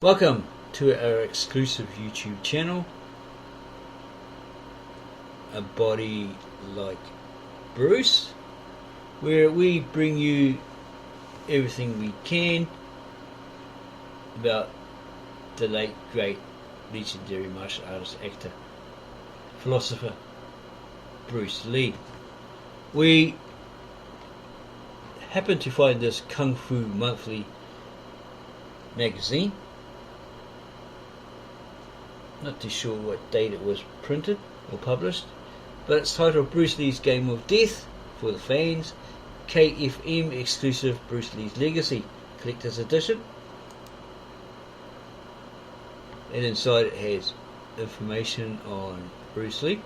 Welcome to our exclusive YouTube channel, A Body Like Bruce, where we bring you everything we can about the late, great, legendary martial artist, actor, philosopher, Bruce Lee. We happen to find this Kung Fu Monthly magazine. Not too sure what date it was printed or published, but it's titled Bruce Lee's Game of Death for the fans, KFM exclusive Bruce Lee's Legacy Collector's Edition. And inside it has information on Bruce Lee.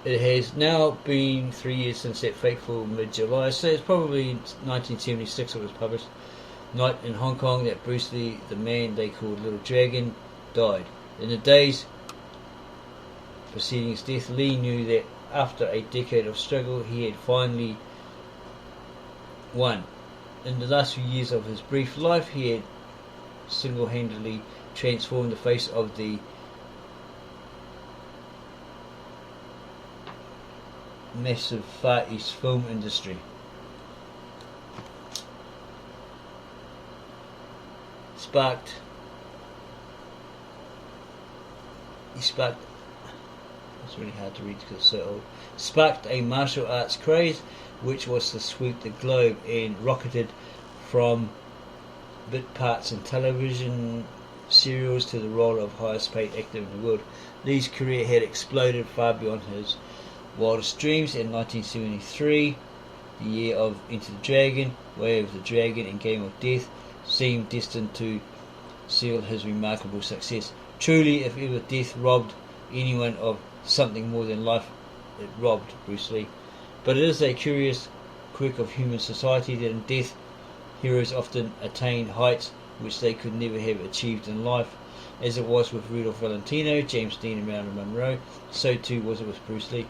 It has now been 3 years since that fateful mid-July, so it's probably 1976 it was published, night in Hong Kong that Bruce Lee, the man they called Little Dragon, died. In the days preceding his death, Lee knew that after a decade of struggle he had finally won. In the last few years of his brief life he had single-handedly transformed the face of the massive Far East film industry. It's really hard to read because it's so old. Sparked a martial arts craze which was to sweep the globe and rocketed from bit parts in television serials to the role of highest paid actor in the world. Lee's career had exploded far beyond his wildest dreams. In 1973, the year of Enter the Dragon, Way of the Dragon and Game of Death seemed destined to seal his remarkable success. Truly, if ever death robbed anyone of something more than life, it robbed Bruce Lee. But it is a curious quirk of human society that in death, heroes often attain heights which they could never have achieved in life. As it was with Rudolph Valentino, James Dean and Marilyn Monroe, so too was it with Bruce Lee.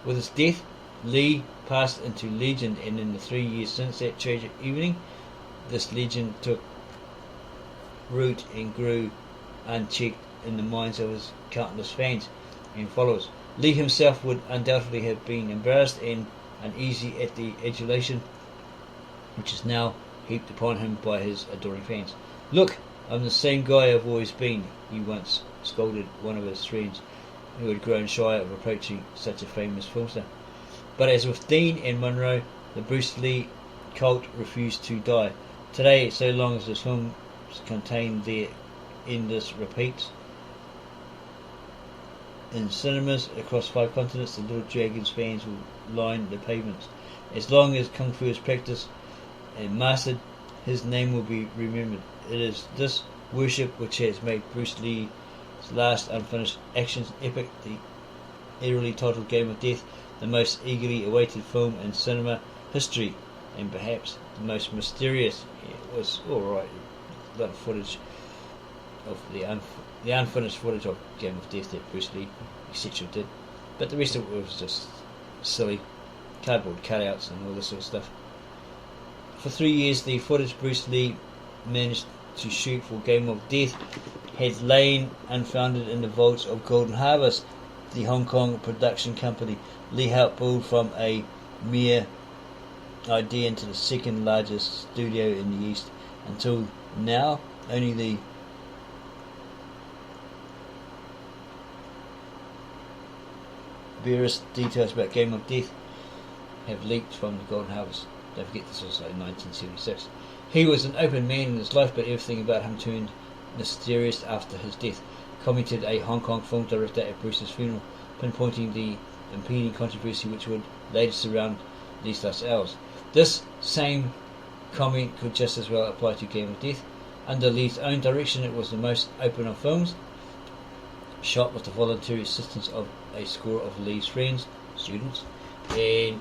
With his death, Lee passed into legend, and in the 3 years since that tragic evening, this legend took root and grew unchecked in the minds of his countless fans and followers. Lee himself would undoubtedly have been embarrassed and uneasy at the adulation which is now heaped upon him by his adoring fans. "Look, I'm the same guy I've always been," he once scolded one of his friends who had grown shy of approaching such a famous film star. But as with Dean and Monroe, the Bruce Lee cult refused to die. Today, so long as his films contain their endless repeats in cinemas across 5 continents, the Little Dragon's fans will line the pavements. As long as Kung Fu is practiced and mastered, his name will be remembered. It is this worship which has made Bruce Lee's last unfinished action epic, the eerily titled Game of Death, the most eagerly awaited film in cinema history, and perhaps the most mysterious. It was alright, a lot of footage of the unfinished footage of Game of Death that Bruce Lee etc. did, but the rest of it was just silly cardboard cutouts and all this sort of stuff. For 3 years the footage Bruce Lee managed to shoot for Game of Death had lain unfounded in the vaults of Golden Harvest, the Hong Kong production company. Lee helped build from a mere idea into the second largest studio in the East. Until now, only the barest details about Game of Death have leaked from the Golden Harvest. Don't forget this was in 1976. He was an open man in his life, but everything about him turned mysterious after his death, commented a Hong Kong film director at Bruce's funeral, pinpointing the impending controversy which would later surround Lee's last hours. This same comment could just as well apply to Game of Death. Under Lee's own direction, it was the most open of films, shot with the voluntary assistance of a score of Lee's friends, students, and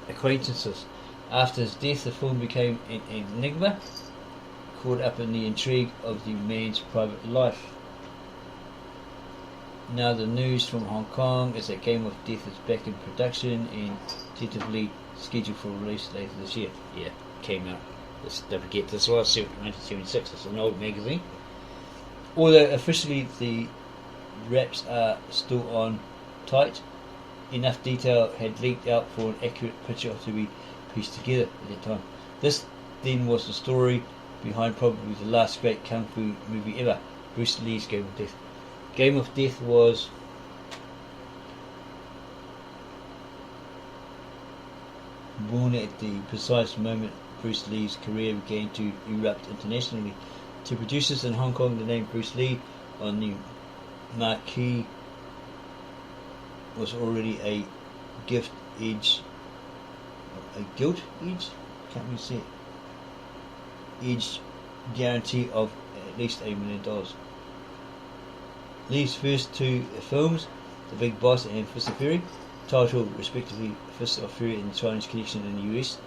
acquaintances. After his death, the film became an enigma, caught up in the intrigue of the man's private life. Now the news from Hong Kong is that Game of Death is back in production and tentatively scheduled for release later this year. Yeah, came out. Don't forget, this was 1976. It's an old magazine. Although officially the wraps are still on tight, enough detail had leaked out for an accurate picture to be pieced together at that time. This then was the story behind probably the last great kung fu movie ever, Bruce Lee's Game of Death. Game of Death was born at the precise moment Bruce Lee's career began to erupt internationally. To producers in Hong Kong, the name Bruce Lee on the marquee was already a gilt edge, can't we say it? Edge guarantee of at least $1 million. Lee's first two films, The Big Boss and Fist of Fury, titled respectively Fist of Fury and the Chinese Connection in the US,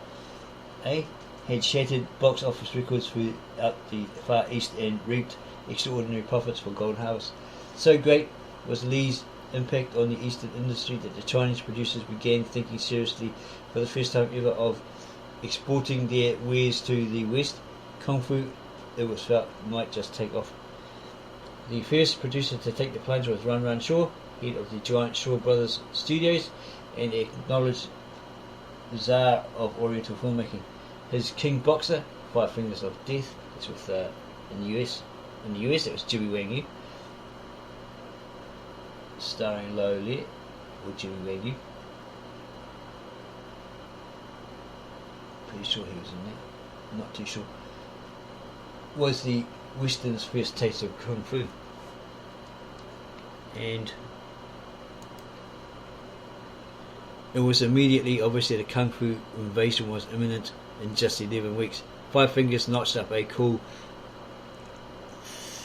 had shattered box office records throughout the Far East and reaped extraordinary profits for Golden Harvest. So great was Lee's impact on the Eastern industry that the Chinese producers began thinking seriously for the first time ever of exporting their wares to the West. Kung Fu, it was felt, might just take off. The first producer to take the plunge was Run Run Shaw, head of the giant Shaw Brothers Studios and acknowledged czar of Oriental filmmaking. His King Boxer, Five Fingers of Death, that's with in the US. In the US, it was Jimmy Wang Yu, starring Lo Lie, or Jimmy Wang Yu. Pretty sure he was in there. Not too sure. Was the Western's first taste of Kung Fu. And it was immediately obvious that a Kung Fu invasion was imminent in just 11 weeks. Five Fingers notched up a cool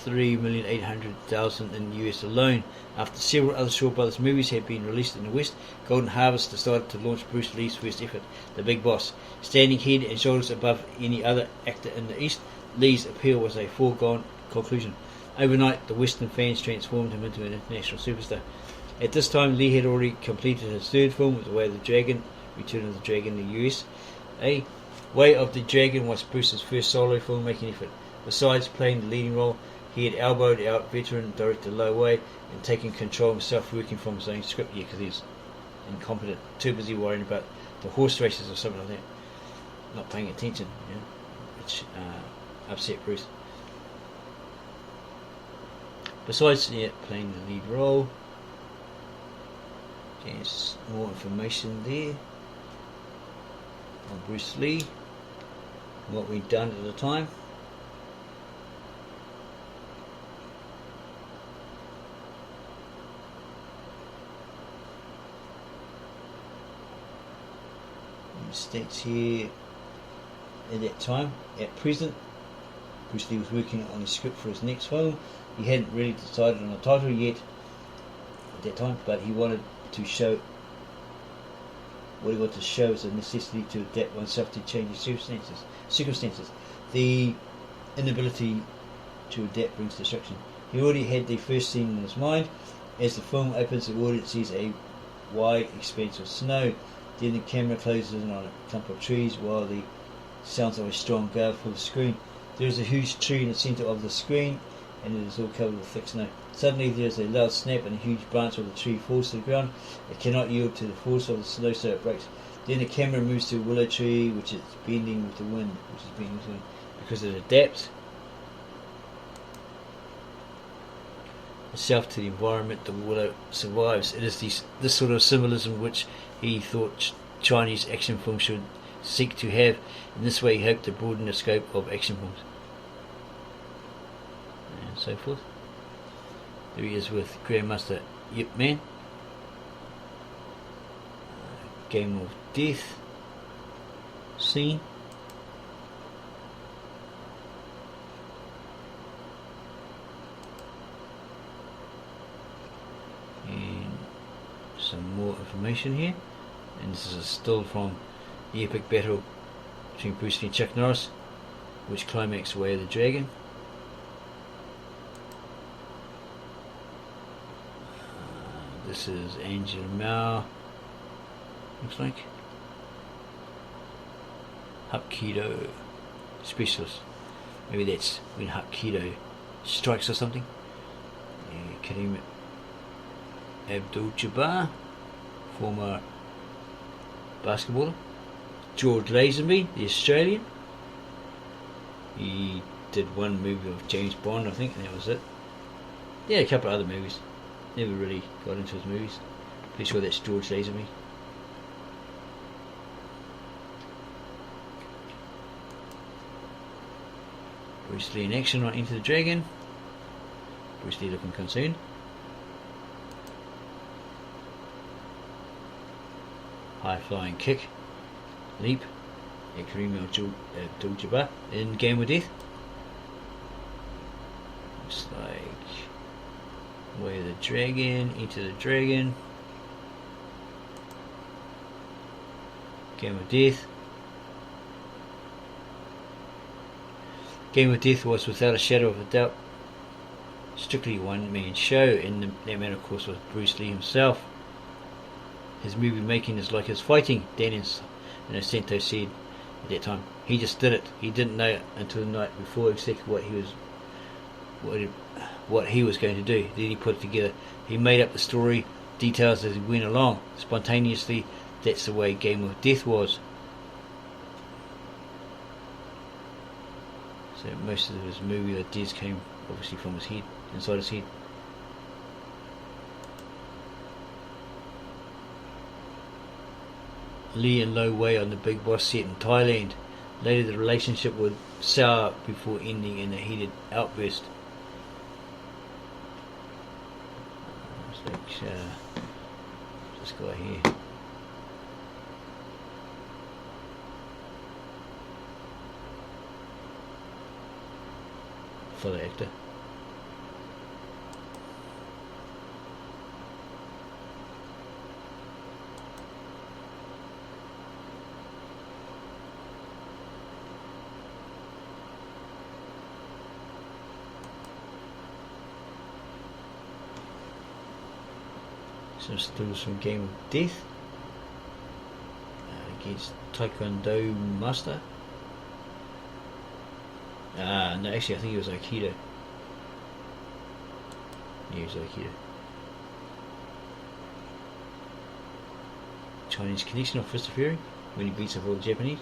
3,800,000 in the US alone. After several other Shaw Brothers movies had been released in the West, Golden Harvest decided to launch Bruce Lee's first effort, The Big Boss. Standing head and shoulders above any other actor in the East, Lee's appeal was a foregone conclusion. Overnight, the Western fans transformed him into an international superstar. At this time, Lee had already completed his third film, The Way of the Dragon, Return of the Dragon in the US. Way of the Dragon was Bruce's first solo filmmaking effort. Besides playing the leading role, he had elbowed out veteran director Lo Wei and taken control himself, working from his own script, because he was incompetent, too busy worrying about the horse races or something like that, not paying attention, which upset Bruce. Besides playing the lead role, there's more information there on Bruce Lee, what we'd done at the time. States here at that time. At present, Bruce Lee was working on a script for his next film. He hadn't really decided on a title yet at that time, but he wanted to show is a necessity to adapt oneself to changing circumstances. The inability to adapt brings destruction. He already had the first scene in his mind. As the film opens, the audience sees a wide expanse of snow. Then the camera closes in on a clump of trees while the sounds of a strong gale fill the screen. There is a huge tree in the centre of the screen, and it is all covered with thick snow. Suddenly there is a loud snap and a huge branch of the tree falls to the ground. It cannot yield to the force of the snow, so it breaks. Then the camera moves to a willow tree, which is bending with the wind, because it adapts itself to the environment. The willow survives. It is this sort of symbolism which he thought Chinese action films should seek to have. In this way, he hoped to broaden the scope of action films, and so forth. There he is with Grandmaster Yip Man. Game of Death scene. And some more information here. And this is a still from the epic battle between Bruce Lee and Chuck Norris, which climaxed Way of the Dragon. This is Angela Mao, looks like. Hapkido specialist. Maybe that's when Hapkido strikes or something. Kareem Abdul-Jabbar, former basketballer. George Lazenby, the Australian. He did one movie of James Bond, I think, and that was it. Yeah, a couple of other movies. Never really got into his movies. Pretty sure that's George Lazenby. Bruce Lee in action on Enter the Dragon. Bruce Lee looking concerned. High flying kick. Leap. Kareem Abdul-Jabbar in Game of Death. Looks like Way of the Dragon, Enter the Dragon. Game of Death. Game of Death was without a shadow of a doubt strictly one-man show, and that man of course was Bruce Lee himself. His movie making is like his fighting, Dan Innocento said at that time. He just did it. He didn't know until the night before exactly what he was going to do. Then he put it together. He made up the story details as he went along, spontaneously. That's the way Game of Death was. So most of his movie ideas came obviously from his head, inside his head. Lee and Lo Wei on the Big Boss set in Thailand. Later the relationship would sour before ending in a heated outburst. This guy here. For the actor. Some stills from Game of Death against Taekwondo Master. No, actually I think he was Aikido. Yeah, he was Aikido. Chinese connection of Fist of Fury when he beats up all the Japanese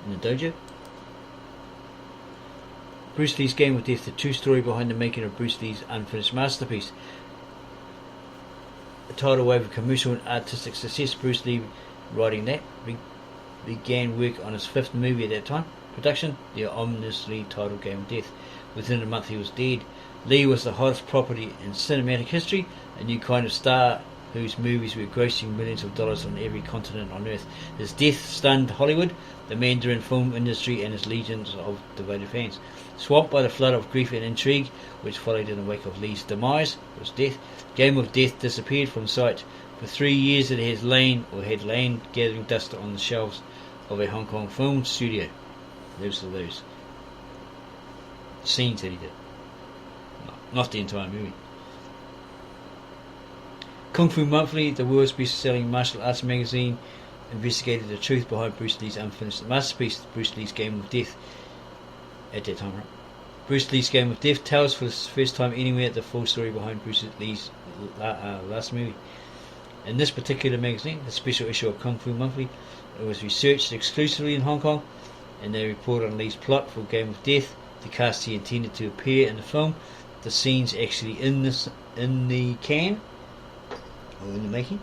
in the dojo. Bruce Lee's Game of Death, the true story behind the making of Bruce Lee's unfinished masterpiece. A tidal wave of commercial and artistic success. Bruce Lee, writing that, began work on his 5th movie at that time. Production, the ominously titled Game of Death. Within a month he was dead. Lee was the hottest property in cinematic history, a new kind of star whose movies were grossing millions of dollars on every continent on earth. His death stunned Hollywood, the Mandarin film industry, and his legions of devoted fans. Swamped by the flood of grief and intrigue which followed in the wake of Lee's demise, was death. Game of Death disappeared from sight. For 3 years it had lain gathering dust on the shelves of a Hong Kong film studio. Those are those scenes that he did. Not the entire movie. Kung Fu Monthly, the world's best-selling martial arts magazine, investigated the truth behind Bruce Lee's unfinished masterpiece, Bruce Lee's Game of Death. At that time, right? Bruce Lee's Game of Death tells for the first time anywhere the full story behind Bruce Lee's last movie. In this particular magazine, the special issue of Kung Fu Monthly, it was researched exclusively in Hong Kong, and they report on Lee's plot for Game of Death, the cast he intended to appear in the film, the scenes actually in the can, or in the making,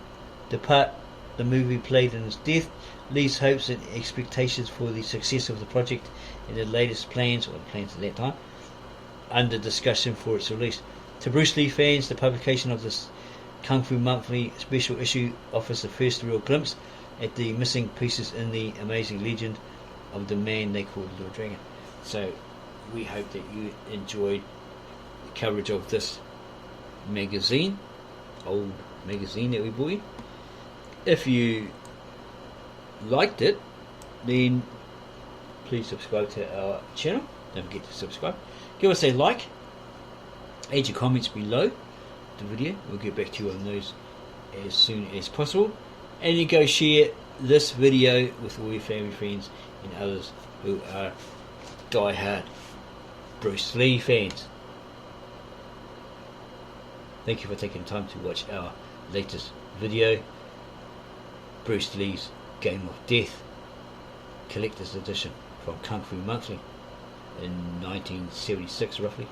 the part the movie played in his death, Lee's hopes and expectations for the success of the project, and the latest plans, or the plans at that time, under discussion for its release. To Bruce Lee fans, the publication of this Kung Fu Monthly special issue offers the first real glimpse at the missing pieces in the amazing legend of the man they called Little Dragon. So we hope that you enjoyed the coverage of this magazine, old magazine that we bought you. If you liked it, then please subscribe to our channel. Don't forget to subscribe. Give us a like. Add your comments below the video. We'll get back to you on those as soon as possible. And you go share this video with all your family, friends and others who are die-hard Bruce Lee fans. Thank you for taking time to watch our latest video, Bruce Lee's Game of Death Collector's Edition from Kung Fu Monthly in 1976 roughly.